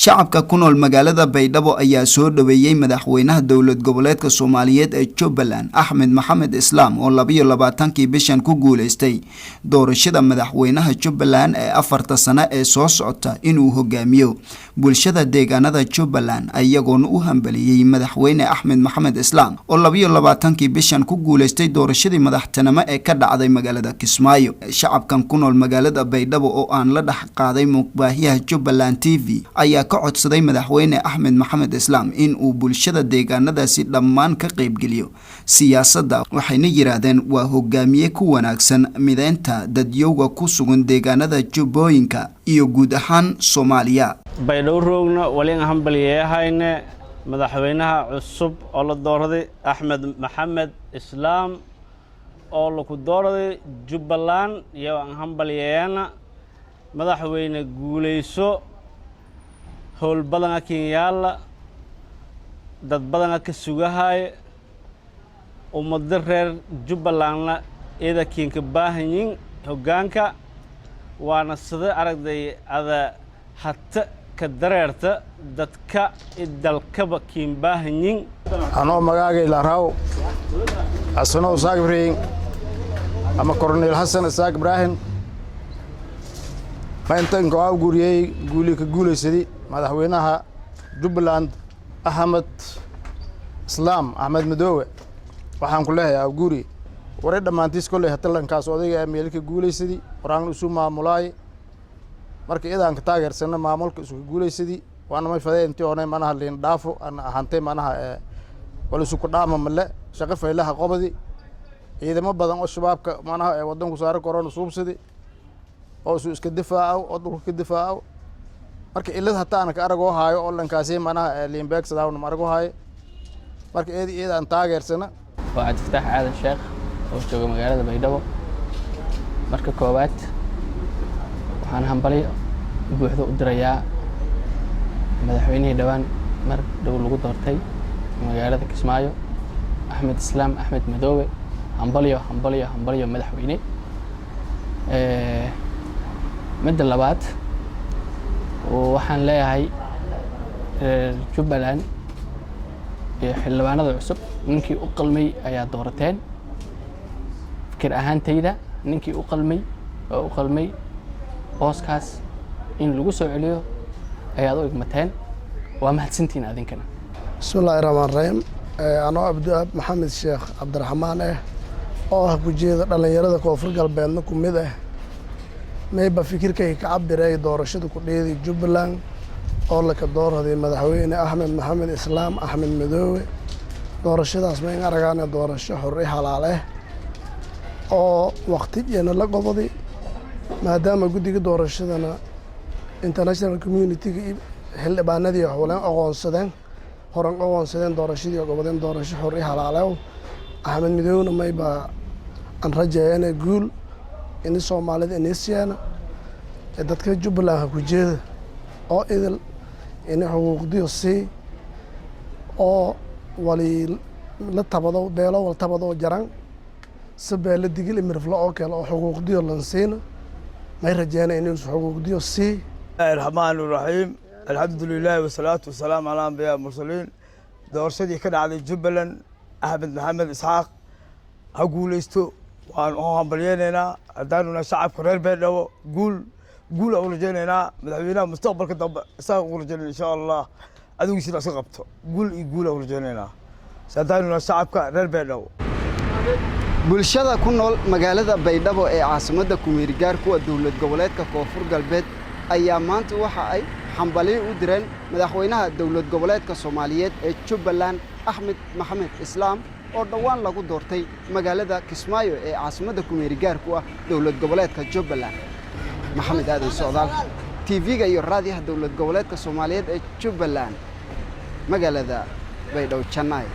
shacabka ku nool magaalada Baydhabo ayaa soo dhaweeyay madaxweynaha dowlad goboleedka Soomaaliyeed ee Jubbaland Axmed Maxamed Islaam oo 22kii bishan ku guuleystay doorashada madaxweynaha Jubbaland ee 4 sano ee soo socota inuu hogaamiyo bulshada deegaanada Jubbaland ayagoon u hambaliyay madaxweyne Axmed Maxamed Islaam oo 22kii bishan ku guuleystay doorashadii madaxtinimo ee ka dhacday magaalada Kismaayo. shacabkan ku nool magaalada Baydhabo oo aan la dhax qaaday muqbaahiyaha Jubbaland TV ayaa ka codsaday madaxweyne Axmed Maxamed Islaam in uu bulshada deegaanadaasi dhammaan ka qayb geliyo siyaasadda waxayna yiraahdeen waa hogaamiye ku wanaagsan mideynta dadyowga ku sugan deegaanada Jubbooyinka iyo guud ahaan Soomaaliya. Baydhabo roogna waliin hambaliyayahayna madaxweynaha cusub oo la doortay Axmed Maxamed Islaam oo la ku doortay Jubbaland iyo aan hambaliyayna madaxweyne guuleyso howl badan Kenyaala dad badan ka sugahay ummadda reer Jubbaland ida kiinka baahanyin hogaanka waana sida aragday ada hatta ka dareerta dadka idalkaba kiin baahanyin anoo magaaga la raaw asano Saagbreen ama Colonel Hassan Saagbreen maantan go'aa guriyay guulika guuleysay madaxweynaha Jubbaland Axmed Islaam Axmed Madoowe waxaan ku leeyahay guri wareey dhamaantiis kulay hatalankaas odayga meelka guuleysay qoraan isu maamulay markii idaan ka taageersanna maamulka isu guuleysay waana ma fadhiyay intii oonay manaha leen dhaafo aan ahantay manaha wala isu ku dhaama male shaqo faylaha qobadi ciidamo badan oo shabaabka manaha wadanku saaray korona suubsaday oo iska difaaco oo dhulka ka difaaco marka ilad hataa aan ka arago haayo oo lankaasay manaha Limbeek sadaawna margo haayo marka aan taageersana waa Fattaax Aadan Sheekh oo jooga magaalada Baydhabo marka koowaad waxaan hambaliyo buuxda u dirayaa madaxweynaha dhawaan mar dhow lagu doortay magaalada Kismaayo Axmed Islaam Axmed Madoowe hambaliyo madaxweyne mid labaad waxaan leeyahay Jubbaland iyo xildhibaanada cusub ninkii u qalmay ayaa doorateen fikir ahaantayda ninkii u qalmay booskaas in lagu soo celiyo ayaad u igmateen waa mahadsantiin adinkana. bismillaahi rahmaani rahiim anoo Abdullaah Maxamed Sheekh Cabdiraxmaan oo ku jeeda dhalinyarada koonfur galbeedna ku mid mayba fikirkay ka cabiray doorashada ku dheeday Jubbaland oo la ka doortay madaxweyne Axmed Maxamed Islaam Axmed Madoowe doorashadaas ma aragana doorasho xor ah halaal oo waqtigeena la goboday maadaama guddiga doorashadana international community xildhibaanadii howlan aqoonsadeen doorashadii gobodeen doorasho xor ah halaal Axmed Madoowe mayba aan rajaynaa guul in Soomaalida inaysiina dadka Jubbaland ku jeeda oo idil in xuquuqdiyo si oo wali la tabado beelo wal tabado jaran sabeela digil imirflo oo kale oo xuquuqdiyo lansiina may rajaynaa in xuquuqdiyo si الرحمن الرحيم الحمد لله والصلاة والسلام على الأنبياء والمرسلين doorashadii ka dhacday Jubbaland Axmed Maxamed Isxaaq ha guuleysto waan oo hambalyeynaa hadaanuna shacabka reer Baydhabo guul oo rajaynayna madaxweynaha mustaqbalka dambe isaga ugu rajaynayna insha Allah adigu sida iska qabto guul oo rajaynayna hadaanuna shacabka reer Baydhabo bulshada ku nool magaalada Baydhabo ee caasimadda Kumeer Gaar kuwa dowlad goboleedka Koonfur Galbeed ayaa maanta waxa ay hambaliyo u direen madaxweynaha dowlad goboleedka Soomaaliyeed ee Jubbaland Axmed Maxamed Islaam oo dhawaan lagu doortay magaalada Kismaayo ee caasimadda Kumeer Gaar kuwa dowlad goboleedka Jubbaland. Maxamed Aadan Socdaal TV-ga iyo raadiyaha dowlad goboleedka Soomaaliyeed ee Jubbaland magaalada Baydhabo Channai.